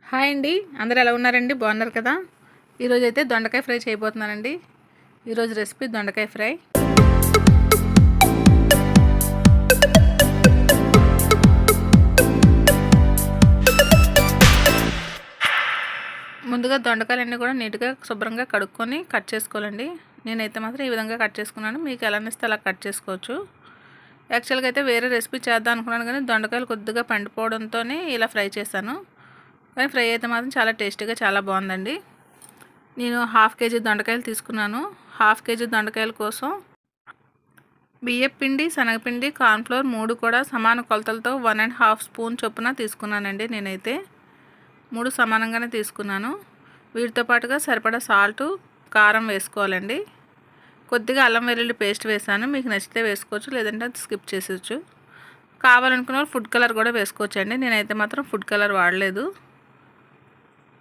Hi అండి, అందరూ ఎలా ఉన్నారండి? బాగున్నారు కదా? ఈరోజు అయితే దొండకాయ ఫ్రై చేయబోతున్నానండి. ఈరోజు రెసిపీ దొండకాయ ఫ్రై. ముందుగా దొండకాయలన్నీ కూడా నీట్గా శుభ్రంగా కడుక్కొని కట్ చేసుకోవాలండి. నేనైతే మాత్రం ఈ విధంగా కట్ చేసుకున్నాను. మీకు ఎలా అనిస్తే అలా కట్ చేసుకోవచ్చు. యాక్చువల్గా అయితే వేరే రెసిపీ చేద్దాం అనుకున్నాను, కానీ దొండకాయలు కొద్దిగా పండిపోవడంతోనే ఇలా ఫ్రై చేశాను. కానీ ఫ్రై అయితే మాత్రం చాలా టేస్టీగా చాలా బాగుందండి. నేను 1/2 కేజీ దొండకాయలు తీసుకున్నాను. 1/2 కేజీ దొండకాయల కోసం బియ్యపు పిండి, శనగపిండి, కార్న్ఫ్లోర్ 3 కూడా సమాన కొలతలతో 1½ స్పూన్ చొప్పున తీసుకున్నానండి. నేనైతే 3 సమానంగానే తీసుకున్నాను. వీటితో పాటుగా సరిపడా సాల్టు, కారం వేసుకోవాలండి. కొద్దిగా అల్లం వెల్లుల్లి పేస్ట్ వేసాను. మీకు నచ్చితే వేసుకోవచ్చు, లేదంటే అది స్కిప్ చేసేయచ్చు. కావాలనుకున్న వాళ్ళు ఫుడ్ కలర్ కూడా వేసుకోవచ్చు అండి. నేనైతే మాత్రం ఫుడ్ కలర్ వాడలేదు.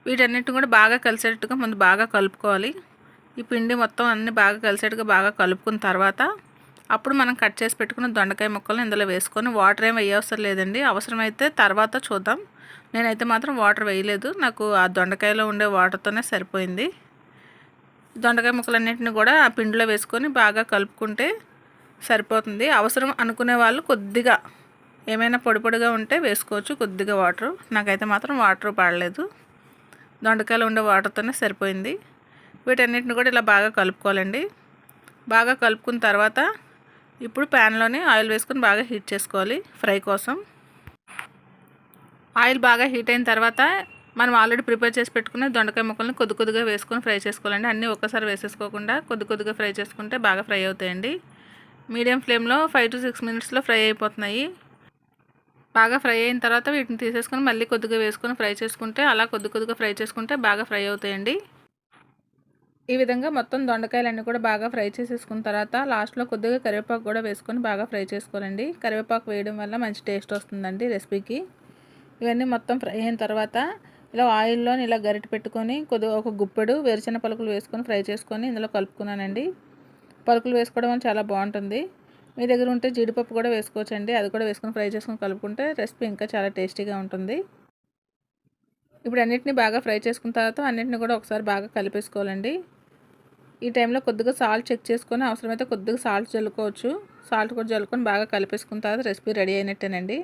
వీటన్నిటిని కూడా బాగా కలిసేటట్టుగా ముందు బాగా కలుపుకోవాలి. ఈ పిండి మొత్తం అన్నీ బాగా కలిసేట్టుగా బాగా కలుపుకున్న తర్వాత అప్పుడు మనం కట్ చేసి పెట్టుకున్న దొండకాయ ముక్కలను ఇందులో వేసుకొని వాటర్ ఏం వేయవసరం లేదండి. అవసరమైతే తర్వాత చూద్దాం. నేనైతే మాత్రం వాటర్ వేయలేదు. నాకు ఆ దొండకాయలో ఉండే వాటర్తోనే సరిపోయింది. దొండకాయ ముక్కలన్నింటినీ కూడా ఆ పిండిలో వేసుకొని బాగా కలుపుకుంటే సరిపోతుంది. అవసరం అనుకునే వాళ్ళు కొద్దిగా ఏమైనా పొడి పొడిగా ఉంటే వేసుకోవచ్చు, కొద్దిగా వాటరు. నాకైతే మాత్రం వాటర్ పడలేదు. దొండకాయలు ఉండే వాటర్తోనే సరిపోయింది. వీటన్నిటిని కూడా ఇలా బాగా కలుపుకోవాలండి. బాగా కలుపుకున్న తర్వాత ఇప్పుడు ప్యాన్లోనే ఆయిల్ వేసుకొని బాగా హీట్ చేసుకోవాలి ఫ్రై కోసం. ఆయిల్ బాగా హీట్ అయిన తర్వాత మనం ఆల్రెడీ ప్రిపేర్ చేసి పెట్టుకున్న దొండకాయ ముక్కలను కొద్ది కొద్దిగా వేసుకొని ఫ్రై చేసుకోవాలండి. అన్నీ ఒక్కసారి వేసేసుకోకుండా కొద్ది కొద్దిగా ఫ్రై చేసుకుంటే బాగా ఫ్రై అవుతాయండి. మీడియం ఫ్లేమ్లో 5 to 6 మినిట్స్లో ఫ్రై అయిపోతున్నాయి. బాగా ఫ్రై అయిన తర్వాత వీటిని తీసేసుకొని మళ్ళీ కొద్దిగా వేసుకొని ఫ్రై చేసుకుంటే అలా కొద్ది కొద్దిగా ఫ్రై చేసుకుంటే బాగా ఫ్రై అవుతాయండి. ఈ విధంగా మొత్తం దొండకాయలన్నీ కూడా బాగా ఫ్రై చేసేసుకున్న తర్వాత లాస్ట్లో కొద్దిగా కరివేపాకు కూడా వేసుకొని బాగా ఫ్రై చేసుకోవాలండి. కరివేపాకు వేయడం వల్ల మంచి టేస్ట్ వస్తుందండి రెసిపీకి. ఇవన్నీ మొత్తం ఫ్రై అయిన తర్వాత ఇలా ఆయిల్లో ఇలా గరిటె పెట్టుకొని కొద్దిగా ఒక గుప్పెడు వేరుశెనగ పలుకులు వేసుకొని ఫ్రై చేసుకొని ఇందులో కలుపుకున్నానండి. పలుకులు వేసుకోవడం వల్ల చాలా బాగుంటుంది. మీ దగ్గర ఉంటే జీడిపప్పు కూడా వేసుకోవచ్చండి. అది కూడా వేసుకొని ఫ్రై చేసుకొని కలుపుకుంటే రెసిపీ ఇంకా చాలా టేస్టీగా ఉంటుంది. ఇప్పుడు అన్నిటిని బాగా ఫ్రై చేసుకున్న తర్వాత అన్నిటిని కూడా ఒకసారి బాగా కలిపేసుకోవాలండి. ఈ టైంలో కొద్దిగా సాల్ట్ చెక్ చేసుకొని అవసరమైతే కొద్దిగా సాల్ట్ జల్లుకోవచ్చు. సాల్ట్ కూడా జల్లుకొని బాగా కలిపేసుకున్న తర్వాత రెసిపీ రెడీ అయినట్టేనండి.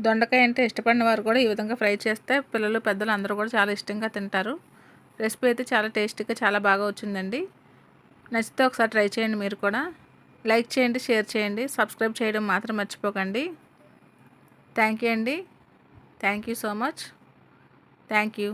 దొండకాయ అంటే ఇష్టపడిన వారు కూడా ఈ విధంగా ఫ్రై చేస్తే పిల్లలు పెద్దలు అందరూ కూడా చాలా ఇష్టంగా తింటారు. రెసిపీ అయితే చాలా టేస్టీగా చాలా బాగా వచ్చిందండి. నచ్చితే ఒకసారి ట్రై చేయండి. మీరు కూడా లైక్ చేయండి, షేర్ చేయండి, సబ్స్క్రైబ్ చేయడం మాత్రం మర్చిపోకండి. థ్యాంక్ యూ అండి. Thank you so much. Thank you.